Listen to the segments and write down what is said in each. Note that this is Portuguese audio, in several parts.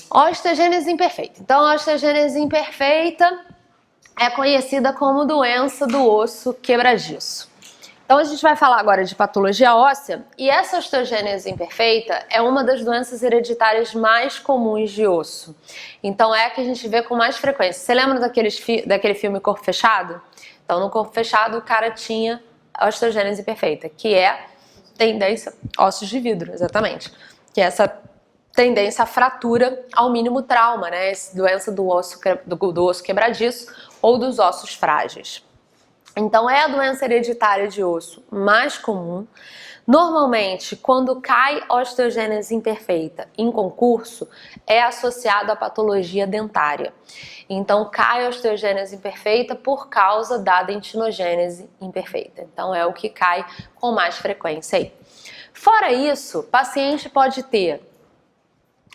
Osteogênese imperfeita. Então, a osteogênese imperfeita é conhecida como doença do osso quebradiço. Então, a gente vai falar agora de patologia óssea, e essa osteogênese imperfeita é uma das doenças hereditárias mais comuns de osso. Então, é a que a gente vê com mais frequência. Você lembra daquele filme Corpo Fechado? Então, no Corpo Fechado, o cara tinha a osteogênese imperfeita, que é tendência, ossos de vidro, exatamente, que é essa tendência à fratura ao mínimo trauma, né? Essa doença do osso quebradiço ou dos ossos frágeis. Então, é a doença hereditária de osso mais comum. Normalmente, quando cai osteogênese imperfeita em concurso, é associado à patologia dentária. Então, cai osteogênese imperfeita por causa da dentinogênese imperfeita. Então, é o que cai com mais frequência aí. Fora isso, o paciente pode ter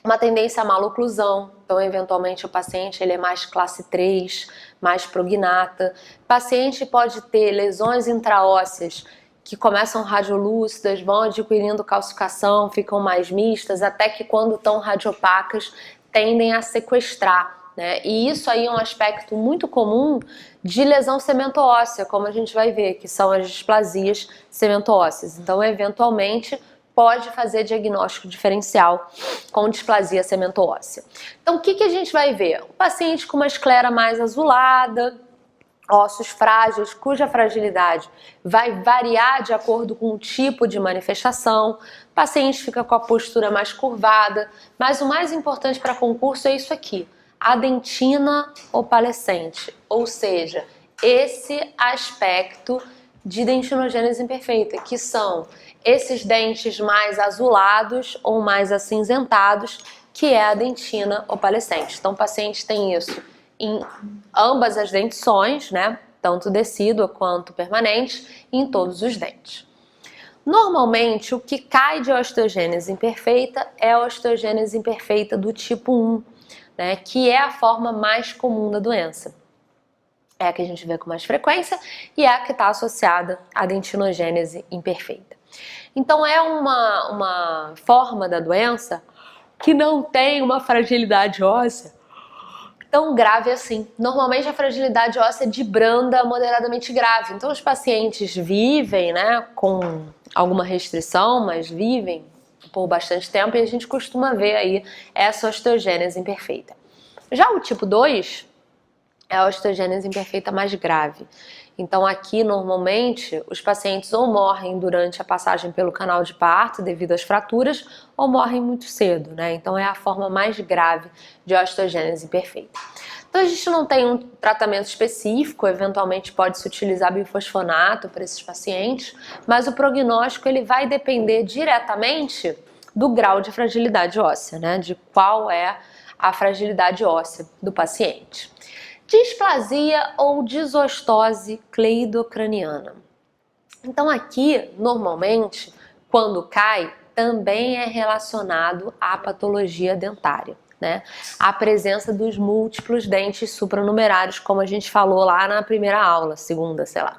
uma tendência à maloclusão. Então, eventualmente, o paciente ele é mais classe 3, mais prognata. O paciente pode ter lesões intraósseas que começam radiolúcidas, vão adquirindo calcificação, ficam mais mistas, até que quando estão radiopacas tendem a sequestrar, né? E isso aí é um aspecto muito comum de lesão cemento-óssea, como a gente vai ver, que são as displasias cemento-ósseas. Então, eventualmente, pode fazer diagnóstico diferencial com displasia cemento-óssea. Então, o que a gente vai ver? O paciente com uma esclera mais azulada, ossos frágeis, cuja fragilidade vai variar de acordo com o tipo de manifestação. O paciente fica com a postura mais curvada, mas o mais importante para concurso é isso aqui, a dentina opalescente, ou seja, esse aspecto de dentinogênese imperfeita, que são esses dentes mais azulados ou mais acinzentados, que é a dentina opalescente. Então, o paciente tem isso em ambas as dentições, né? Tanto decídua quanto permanente, em todos os dentes. Normalmente, o que cai de osteogênese imperfeita é a osteogênese imperfeita do tipo 1, né? Que é a forma mais comum da doença. É a que a gente vê com mais frequência e é a que está associada à dentinogênese imperfeita. Então, é uma forma da doença que não tem uma fragilidade óssea tão grave assim. Normalmente a fragilidade óssea é de branda a moderadamente grave. Então os pacientes vivem, né, com alguma restrição, mas vivem por bastante tempo e a gente costuma ver aí essa osteogênese imperfeita. Já o tipo 2 é a osteogênese imperfeita mais grave. Então aqui normalmente os pacientes ou morrem durante a passagem pelo canal de parto devido às fraturas ou morrem muito cedo, né? Então é a forma mais grave de osteogênese imperfeita. Então a gente não tem um tratamento específico, eventualmente pode-se utilizar bifosfonato para esses pacientes, mas o prognóstico ele vai depender diretamente do grau de fragilidade óssea, né? De qual é a fragilidade óssea do paciente. Displasia ou desostose cleidocraniana. Então aqui, normalmente, quando cai, também é relacionado à patologia dentária, né? A presença dos múltiplos dentes supranumerários, como a gente falou lá na primeira aula, segunda, sei lá.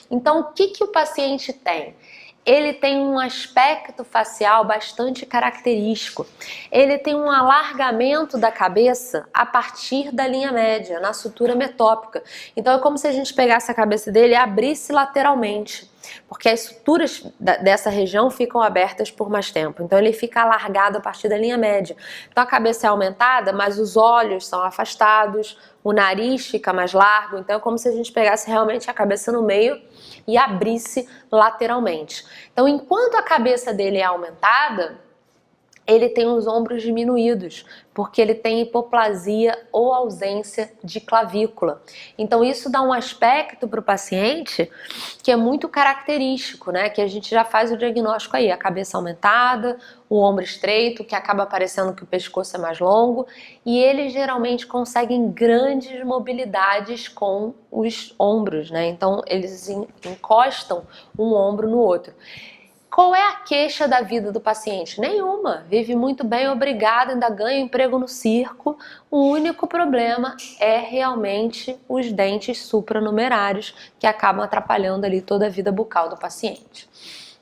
Então, o que o paciente tem? Ele tem um aspecto facial bastante característico. Ele tem um alargamento da cabeça a partir da linha média, na sutura metópica. Então é como se a gente pegasse a cabeça dele e abrisse lateralmente, porque as suturas dessa região ficam abertas por mais tempo. Então ele fica alargado a partir da linha média. Então a cabeça é aumentada, mas os olhos são afastados, o nariz fica mais largo. Então é como se a gente pegasse realmente a cabeça no meio e abrisse lateralmente. Então, enquanto a cabeça dele é aumentada, ele tem os ombros diminuídos, porque ele tem hipoplasia ou ausência de clavícula. Então, isso dá um aspecto para o paciente que é muito característico, né? Que a gente já faz o diagnóstico aí, a cabeça aumentada, o ombro estreito, que acaba parecendo que o pescoço é mais longo, e eles geralmente conseguem grandes mobilidades com os ombros, né? Então, eles encostam um ombro no outro. Qual é a queixa da vida do paciente? Nenhuma. Vive muito bem, obrigado, ainda ganha emprego no circo. O único problema é realmente os dentes supranumerários que acabam atrapalhando ali toda a vida bucal do paciente.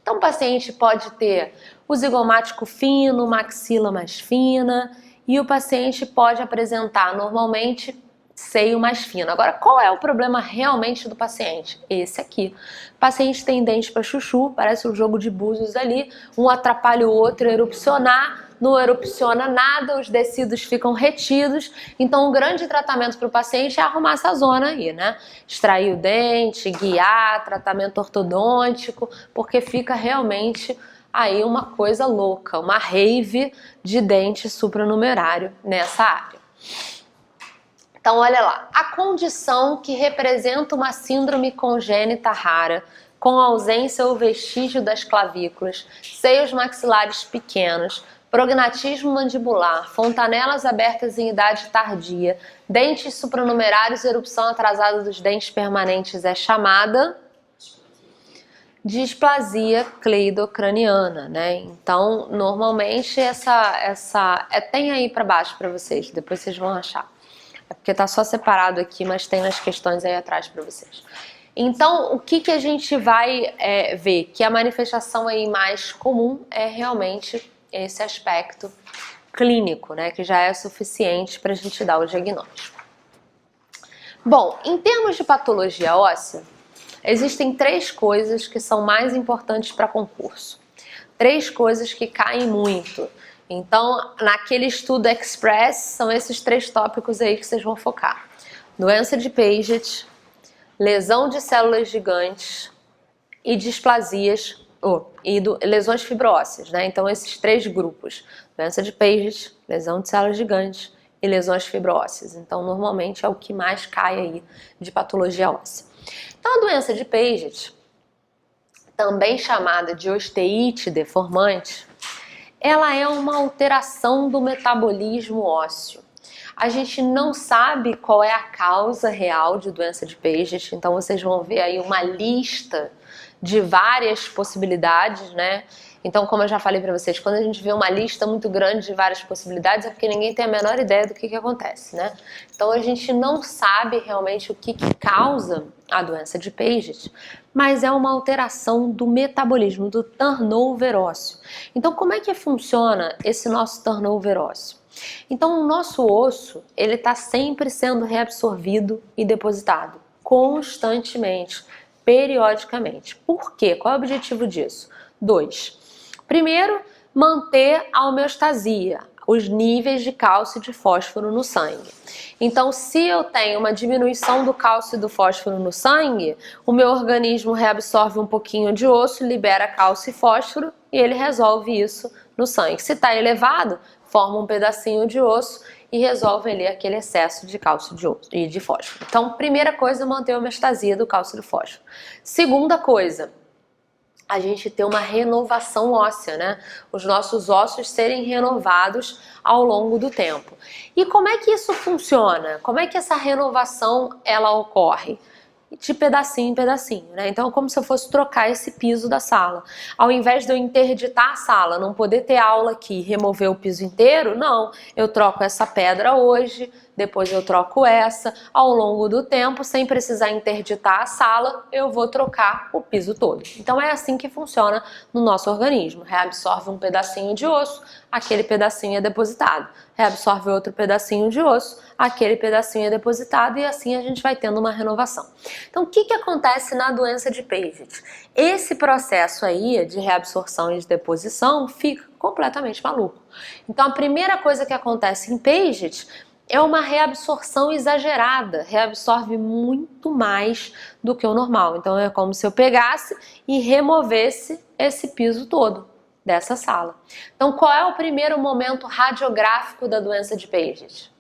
Então o paciente pode ter o zigomático fino, maxila mais fina e o paciente pode apresentar normalmente seio mais fino. Agora, qual é o problema realmente do paciente? Esse aqui. O paciente tem dente para chuchu, parece um jogo de búzios ali, um atrapalha o outro a erupcionar, não erupciona nada, os tecidos ficam retidos, então o grande tratamento para o paciente é arrumar essa zona aí, né? Extrair o dente, guiar, tratamento ortodôntico, porque fica realmente aí uma coisa louca, uma rave de dente supranumerário nessa área. Então, olha lá, a condição que representa uma síndrome congênita rara, com ausência ou vestígio das clavículas, seios maxilares pequenos, prognatismo mandibular, fontanelas abertas em idade tardia, dentes supranumerários e erupção atrasada dos dentes permanentes é chamada displasia cleidocraniana, né? Então, normalmente tem aí para baixo para vocês, depois vocês vão achar. É porque tá só separado aqui, mas tem nas questões aí atrás para vocês. Então, o que a gente vai ver? Que a manifestação aí mais comum é realmente esse aspecto clínico, né? Que já é suficiente para a gente dar o diagnóstico. Bom, em termos de patologia óssea, existem 3 coisas que são mais importantes para concurso. 3 coisas que caem muito. Então, naquele estudo Express, são esses 3 tópicos aí que vocês vão focar. Doença de Paget, lesão de células gigantes e displasias, lesões fibrósseas, né? Então, esses 3 grupos. Doença de Paget, lesão de células gigantes e lesões fibrósseas. Então, normalmente é o que mais cai aí de patologia óssea. Então, a doença de Paget, também chamada de osteite deformante, ela é uma alteração do metabolismo ósseo. A gente não sabe qual é a causa real de doença de Paget, então vocês vão ver aí uma lista de várias possibilidades, né? Então, como eu já falei para vocês, quando a gente vê uma lista muito grande de várias possibilidades, é porque ninguém tem a menor ideia do que acontece, né? Então, a gente não sabe realmente o que causa a doença de Paget, mas é uma alteração do metabolismo, do turnover ósseo. Então, como é que funciona esse nosso turnover ósseo? Então, o nosso osso, ele está sempre sendo reabsorvido e depositado, constantemente, periodicamente. Por quê? Qual é o objetivo disso? 2. Primeiro, manter a homeostasia, os níveis de cálcio e de fósforo no sangue. Então, se eu tenho uma diminuição do cálcio e do fósforo no sangue, o meu organismo reabsorve um pouquinho de osso, libera cálcio e fósforo e ele resolve isso no sangue. Se está elevado, forma um pedacinho de osso e resolve ali aquele excesso de cálcio e de fósforo. Então, primeira coisa, manter a homeostasia do cálcio e do fósforo. Segunda coisa, a gente ter uma renovação óssea, né? Os nossos ossos serem renovados ao longo do tempo. E como é que isso funciona? Como é que essa renovação ela ocorre? De pedacinho em pedacinho, né? Então é como se eu fosse trocar esse piso da sala. Ao invés de eu interditar a sala, não poder ter aula aqui e remover o piso inteiro, não. Eu troco essa pedra hoje, depois eu troco essa. Ao longo do tempo, sem precisar interditar a sala, eu vou trocar o piso todo. Então é assim que funciona no nosso organismo. Reabsorve um pedacinho de osso, aquele pedacinho é depositado. Reabsorve outro pedacinho de osso, aquele pedacinho é depositado e assim a gente vai tendo uma renovação. Então, o que acontece na doença de Paget? Esse processo aí de reabsorção e de deposição fica completamente maluco. Então, a primeira coisa que acontece em Paget é uma reabsorção exagerada, reabsorve muito mais do que o normal. Então, é como se eu pegasse e removesse esse piso todo dessa sala. Então, qual é o primeiro momento radiográfico da doença de Paget?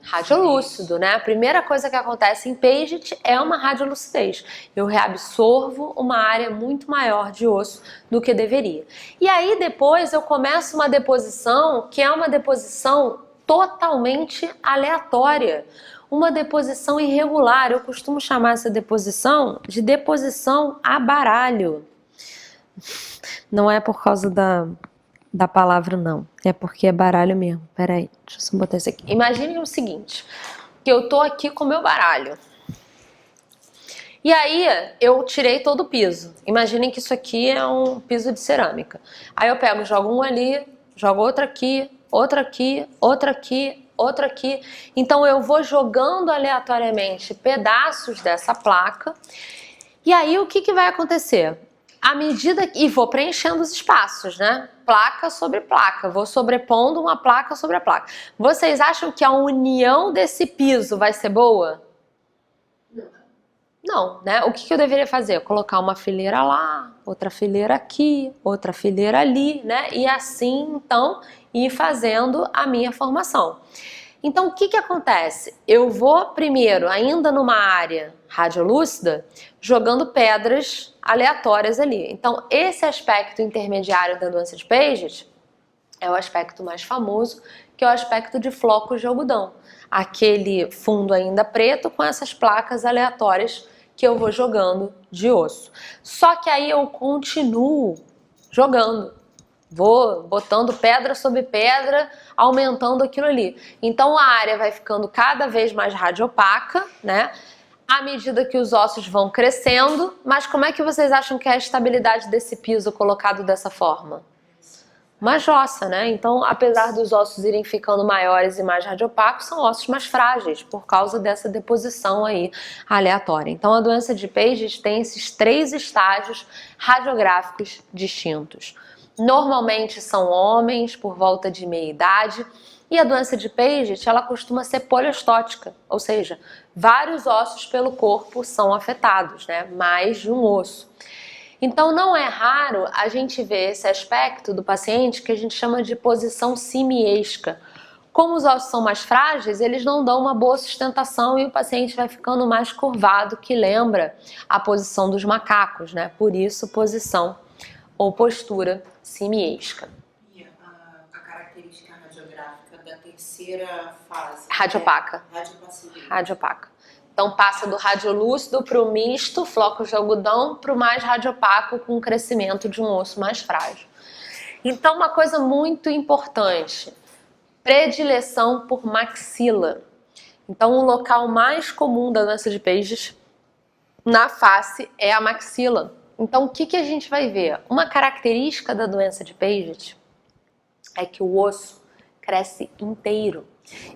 Radiolúcido, né? A primeira coisa que acontece em Paget é uma radiolucidez. Eu reabsorvo uma área muito maior de osso do que deveria. E aí depois eu começo uma deposição que é uma deposição totalmente aleatória. Uma deposição irregular. Eu costumo chamar essa deposição de deposição a baralho. Não é por causa da palavra não, é porque é baralho mesmo. Peraí, deixa eu só botar isso aqui. Imagine o seguinte, que eu tô aqui com o meu baralho. E aí eu tirei todo o piso. Imaginem que isso aqui é um piso de cerâmica. Aí eu pego, jogo um ali, jogo outro aqui, outra aqui, outra aqui, outra aqui. Então eu vou jogando aleatoriamente pedaços dessa placa. E aí o que vai acontecer? À medida que... E vou preenchendo os espaços, né? Placa sobre placa. Vou sobrepondo uma placa sobre a placa. Vocês acham que a união desse piso vai ser boa? Não, né? O que eu deveria fazer? Colocar uma fileira lá, outra fileira aqui, outra fileira ali, né? E assim, então, ir fazendo a minha formação. Então, o que acontece? Eu vou primeiro, ainda numa área radiolúcida, jogando pedras aleatórias ali. Então, esse aspecto intermediário da doença de Paget é o aspecto mais famoso, que é o aspecto de flocos de algodão. Aquele fundo ainda preto com essas placas aleatórias que eu vou jogando de osso. Só que aí eu continuo jogando. Vou botando pedra sobre pedra, aumentando aquilo ali. Então a área vai ficando cada vez mais radiopaca, né? À medida que os ossos vão crescendo. Mas como é que vocês acham que é a estabilidade desse piso colocado dessa forma? Uma jossa, né? Então, apesar dos ossos irem ficando maiores e mais radiopacos, são ossos mais frágeis por causa dessa deposição aí aleatória. Então, a doença de Paget tem esses 3 estágios radiográficos distintos. Normalmente são homens por volta de meia idade, e a doença de Paget, ela costuma ser poliostótica, ou seja, vários ossos pelo corpo são afetados, né? Mais de um osso. Então não é raro a gente ver esse aspecto do paciente que a gente chama de posição simiesca. Como os ossos são mais frágeis, eles não dão uma boa sustentação e o paciente vai ficando mais curvado, que lembra a posição dos macacos, né? Por isso, posição ou postura simiesca. E a característica radiográfica da terceira fase? Radiopaca. Radiopaca. Então passa do radiolúcido para o misto, flocos de algodão, para o mais radiopaco com o crescimento de um osso mais frágil. Então uma coisa muito importante, predileção por maxila. Então o local mais comum da doença de Paget na face é a maxila. Então o que a gente vai ver? Uma característica da doença de Paget é que o osso cresce inteiro.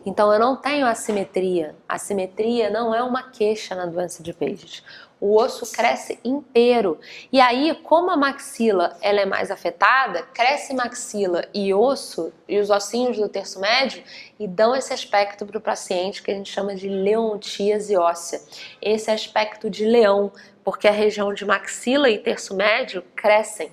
Então eu não tenho assimetria. Assimetria não é uma queixa na doença de Paget. O osso cresce inteiro. E aí, como a maxila ela é mais afetada, cresce maxila e osso, e os ossinhos do terço médio, e dão esse aspecto para o paciente que a gente chama de leontíase óssea. Esse aspecto de leão, porque a região de maxila e terço médio crescem,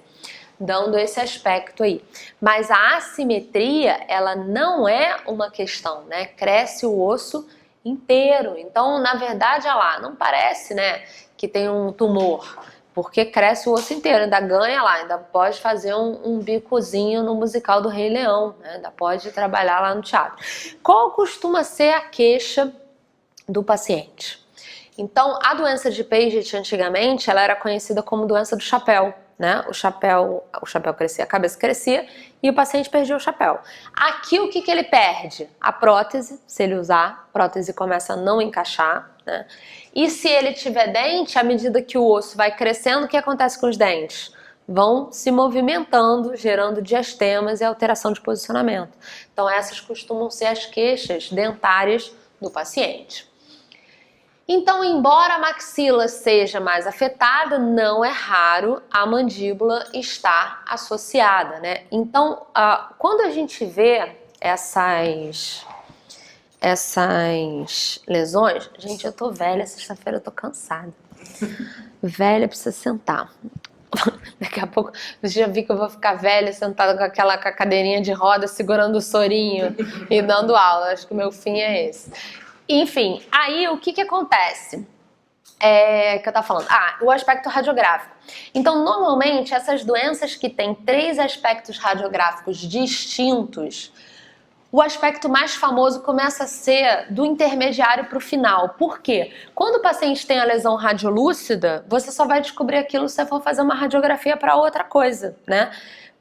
dando esse aspecto aí. Mas a assimetria, ela não é uma questão, né? Cresce o osso inteiro. Então, na verdade, olha lá, não parece, né, que tem um tumor, porque cresce o osso inteiro, ainda ganha lá, ainda pode fazer um bicozinho no musical do Rei Leão, né? Ainda pode trabalhar lá no teatro. Qual costuma ser a queixa do paciente? Então, a doença de Paget, antigamente, ela era conhecida como doença do chapéu. Né? O chapéu crescia, a cabeça crescia e o paciente perdia o chapéu. Aqui o que ele perde? A prótese, se ele usar, a prótese começa a não encaixar, né? E se ele tiver dente, à medida que o osso vai crescendo, o que acontece com os dentes? Vão se movimentando, gerando diastemas e alteração de posicionamento. Então essas costumam ser as queixas dentárias do paciente. Então, embora a maxila seja mais afetada, não é raro a mandíbula estar associada, né? Então, quando a gente vê essas lesões... Gente, eu tô velha, sexta-feira eu tô cansada. Velha, precisa sentar. Daqui a pouco, você já vi que eu vou ficar velha, sentada com aquela cadeirinha de roda, segurando o sorinho e dando aula. Acho que o meu fim é esse. Enfim, aí o que acontece? Que eu tava falando? O aspecto radiográfico. Então, normalmente, essas doenças que têm 3 aspectos radiográficos distintos, o aspecto mais famoso começa a ser do intermediário para o final. Por quê? Quando o paciente tem a lesão radiolúcida, você só vai descobrir aquilo se você for fazer uma radiografia para outra coisa, né?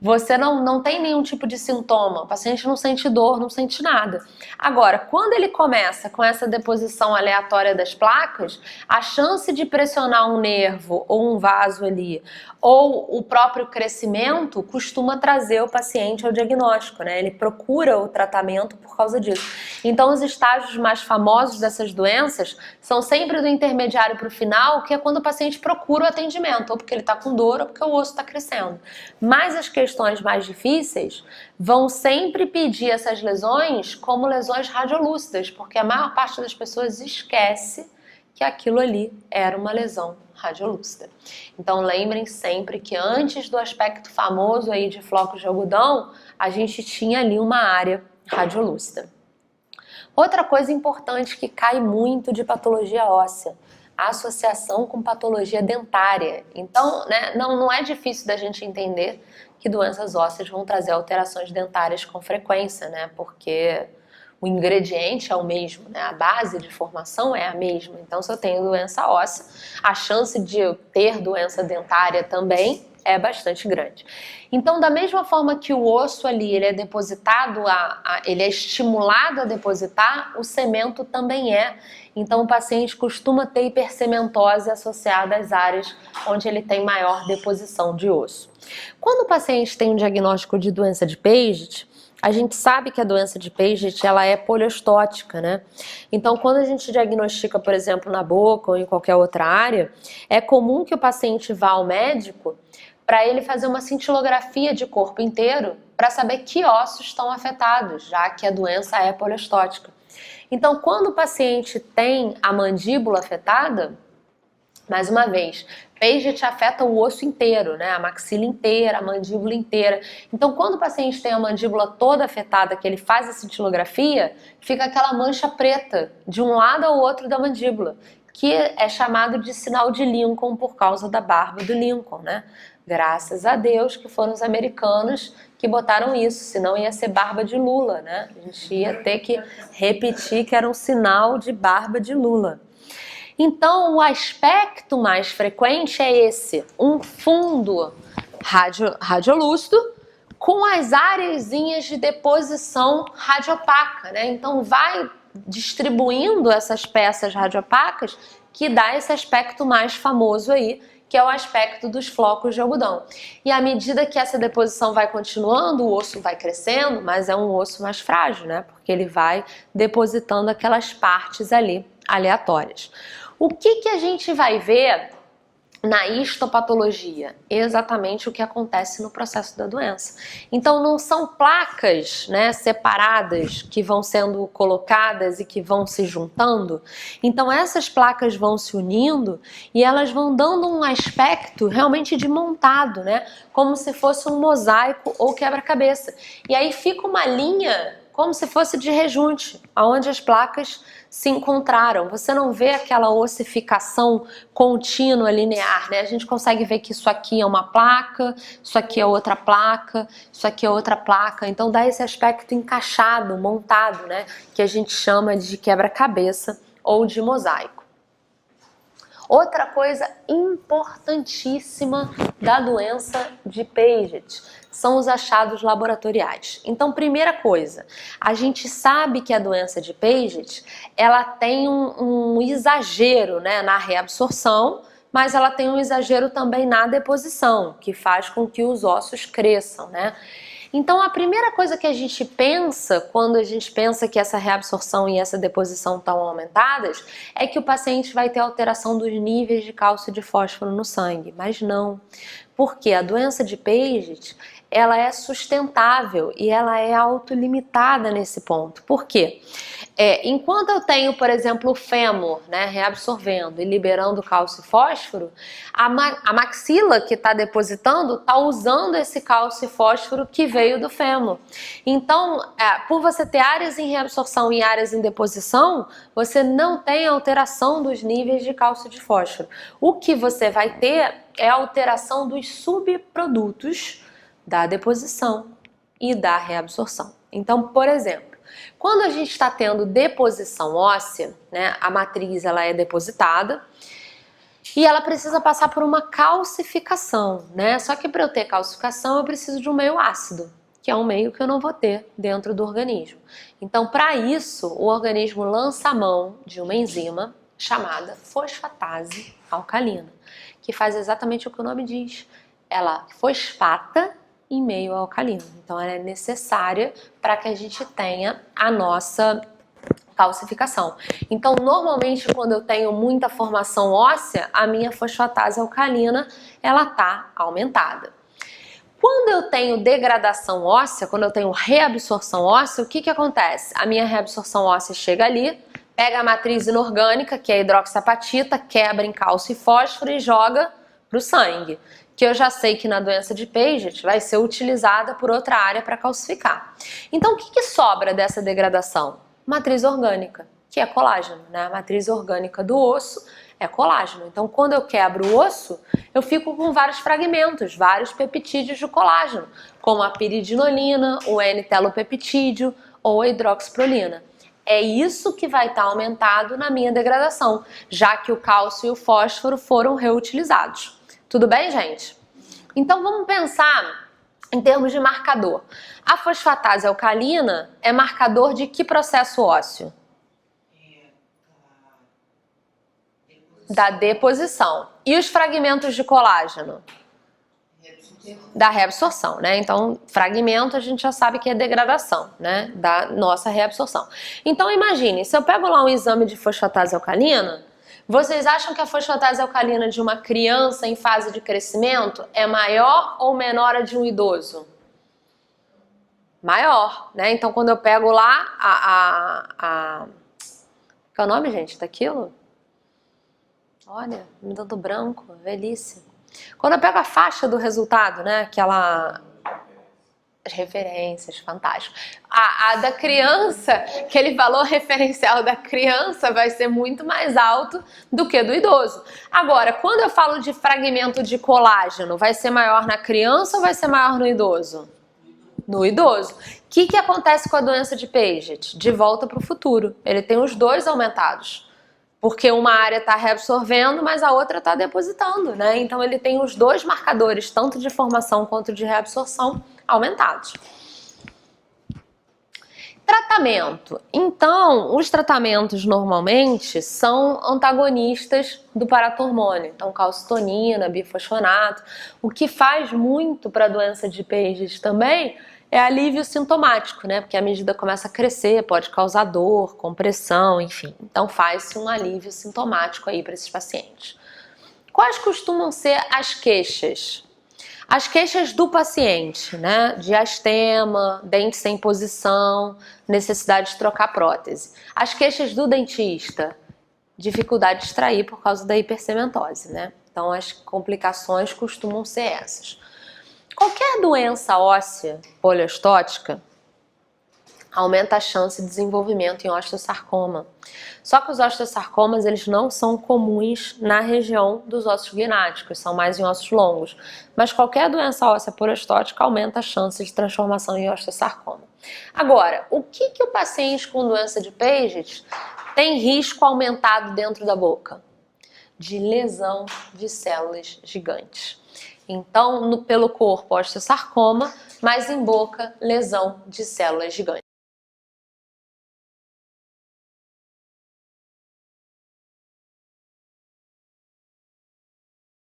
você não tem nenhum tipo de sintoma, o paciente não sente dor, não sente nada. Agora, quando ele começa com essa deposição aleatória das placas, a chance de pressionar um nervo ou um vaso ali, ou o próprio crescimento, costuma trazer o paciente ao diagnóstico, né? Ele procura o tratamento por causa disso. Então, os estágios mais famosos dessas doenças são sempre do intermediário para o final, que é quando o paciente procura o atendimento, ou porque ele está com dor, ou porque o osso está crescendo. Mas as questões mais difíceis vão sempre pedir essas lesões como lesões radiolúcidas, porque a maior parte das pessoas esquece que aquilo ali era uma lesão radiolúcida. Então lembrem sempre que antes do aspecto famoso aí de flocos de algodão, a gente tinha ali uma área radiolúcida. Outra coisa importante que cai muito de patologia óssea, a associação com patologia dentária. Então, né, não é difícil da gente entender que doenças ósseas vão trazer alterações dentárias com frequência, né? Porque o ingrediente é o mesmo, né? A base de formação é a mesma. Então, se eu tenho doença óssea, a chance de eu ter doença dentária também é bastante grande. Então, da mesma forma que o osso ali, ele é depositado, ele é estimulado a depositar, o cemento também é. Então, o paciente costuma ter hipercementose associada às áreas onde ele tem maior deposição de osso. Quando o paciente tem um diagnóstico de doença de Paget, a gente sabe que a doença de Paget, ela é poliostótica, né? Então, quando a gente diagnostica, por exemplo, na boca ou em qualquer outra área, é comum que o paciente vá ao médico para ele fazer uma cintilografia de corpo inteiro para saber que ossos estão afetados, já que a doença é poliostótica. Então, quando o paciente tem a mandíbula afetada, mais uma vez, Paget afeta o osso inteiro, né? A maxila inteira, a mandíbula inteira. Então, quando o paciente tem a mandíbula toda afetada, que ele faz a cintilografia, fica aquela mancha preta de um lado ao outro da mandíbula, que é chamado de sinal de Lincoln por causa da barba do Lincoln, né? Graças a Deus que foram os americanos que botaram isso, senão ia ser barba de Lula, né? A gente ia ter que repetir que era um sinal de barba de Lula. Então, o aspecto mais frequente é esse, um fundo radiolúcido com as areazinhas de deposição radiopaca, né? Então, vai distribuindo essas peças radiopacas que dá esse aspecto mais famoso aí, que é o aspecto dos flocos de algodão. E à medida que essa deposição vai continuando, o osso vai crescendo, mas é um osso mais frágil, né? Porque ele vai depositando aquelas partes ali aleatórias. O que a gente vai ver na histopatologia? Exatamente o que acontece no processo da doença. Então não são placas, né, separadas que vão sendo colocadas e que vão se juntando. Então essas placas vão se unindo e elas vão dando um aspecto realmente de montado, né, como se fosse um mosaico ou quebra-cabeça. E aí fica uma linha como se fosse de rejunte, onde as placas se encontraram. Você não vê aquela ossificação contínua, linear, né? A gente consegue ver que isso aqui é uma placa, isso aqui é outra placa, isso aqui é outra placa. Então dá esse aspecto encaixado, montado, né? Que a gente chama de quebra-cabeça ou de mosaico. Outra coisa importantíssima da doença de Paget são os achados laboratoriais. Então, primeira coisa, a gente sabe que a doença de Paget, ela tem um exagero, né, na reabsorção, mas ela tem um exagero também na deposição, que faz com que os ossos cresçam, né? Então, a primeira coisa que a gente pensa, quando a gente pensa que essa reabsorção e essa deposição estão aumentadas, é que o paciente vai ter alteração dos níveis de cálcio e de fósforo no sangue, mas não. Porque a doença de Paget, ela é sustentável e ela é autolimitada nesse ponto. Por quê? Enquanto eu tenho, por exemplo, o fêmur, né, reabsorvendo e liberando cálcio e fósforo, a maxila que está depositando está usando esse cálcio e fósforo que veio do fêmur. Então, por você ter áreas em reabsorção e áreas em deposição, você não tem alteração dos níveis de cálcio e de fósforo. O que você vai ter é a alteração dos subprodutos da deposição e da reabsorção. Então, por exemplo, quando a gente está tendo deposição óssea, né, a matriz ela é depositada E ela precisa passar por uma calcificação, né? Só que para eu ter calcificação eu preciso de um meio ácido, que é um meio que eu não vou ter dentro do organismo. Então, para isso, o organismo lança a mão de uma enzima chamada fosfatase alcalina, que faz exatamente o que o nome diz. Ela fosfata em meio alcalino. Então, ela é necessária para que a gente tenha a nossa calcificação. Então, normalmente, quando eu tenho muita formação óssea, a minha fosfatase alcalina, ela tá aumentada. Quando eu tenho degradação óssea, quando eu tenho reabsorção óssea, o que acontece? A minha reabsorção óssea chega ali, pega a matriz inorgânica, que é a hidroxiapatita, quebra em cálcio e fósforo e joga para o sangue, que eu já sei que na doença de Paget vai ser utilizada por outra área para calcificar. Então, o que sobra dessa degradação? Matriz orgânica, que é colágeno, né? A matriz orgânica do osso é colágeno. Então, quando eu quebro o osso, eu fico com vários fragmentos, vários peptídeos de colágeno, como a piridinolina, o N-telopeptídeo ou a hidroxiprolina. É isso que vai estar aumentado na minha degradação, já que o cálcio e o fósforo foram reutilizados. Tudo bem, gente? Então, vamos pensar em termos de marcador. A fosfatase alcalina é marcador de que processo ósseo? Da deposição. E os fragmentos de colágeno? Da reabsorção, né? Então, fragmento a gente já sabe que é degradação, né? Da nossa reabsorção. Então, imagine, se eu pego lá um exame de fosfatase alcalina, vocês acham que a fosfatase alcalina de uma criança em fase de crescimento é maior ou menor a de um idoso? Maior, né? Então, quando eu pego lá qual é o nome, gente, daquilo? Olha, me dando branco, velhice. Quando eu pego a faixa do resultado, né? Aquela... As referências, fantástico. A da criança, aquele valor referencial da criança vai ser muito mais alto do que do idoso. Agora, quando eu falo de fragmento de colágeno, vai ser maior na criança ou vai ser maior no idoso? No idoso. O que acontece com a doença de Paget? De volta para o futuro. Ele tem os dois aumentados. Porque uma área está reabsorvendo, mas a outra está depositando, né? Então ele tem os dois marcadores, tanto de formação quanto de reabsorção, aumentados. Tratamento. Então, os tratamentos normalmente são antagonistas do paratormônio. Então, calcitonina, bifosfonato. O que faz muito para a doença de Paget também é alívio sintomático, né? Porque a medida começa a crescer, pode causar dor, compressão, enfim. Então faz-se um alívio sintomático aí para esses pacientes. Quais costumam ser as queixas? As queixas do paciente, né? Diastema, dente sem posição, necessidade de trocar prótese. As queixas do dentista, dificuldade de extrair por causa da hipercementose, né? Então as complicações costumam ser essas. Qualquer doença óssea poliostótica aumenta a chance de desenvolvimento em osteosarcoma. Só que os osteosarcomas, eles não são comuns na região dos ossos gnáticos, são mais em ossos longos. Mas qualquer doença óssea poliostótica aumenta a chance de transformação em osteosarcoma. Agora, o que o paciente com doença de Paget tem risco aumentado dentro da boca? De lesão de células gigantes. Então, pelo corpo, osteosarcoma, mas em boca, lesão de células gigantes.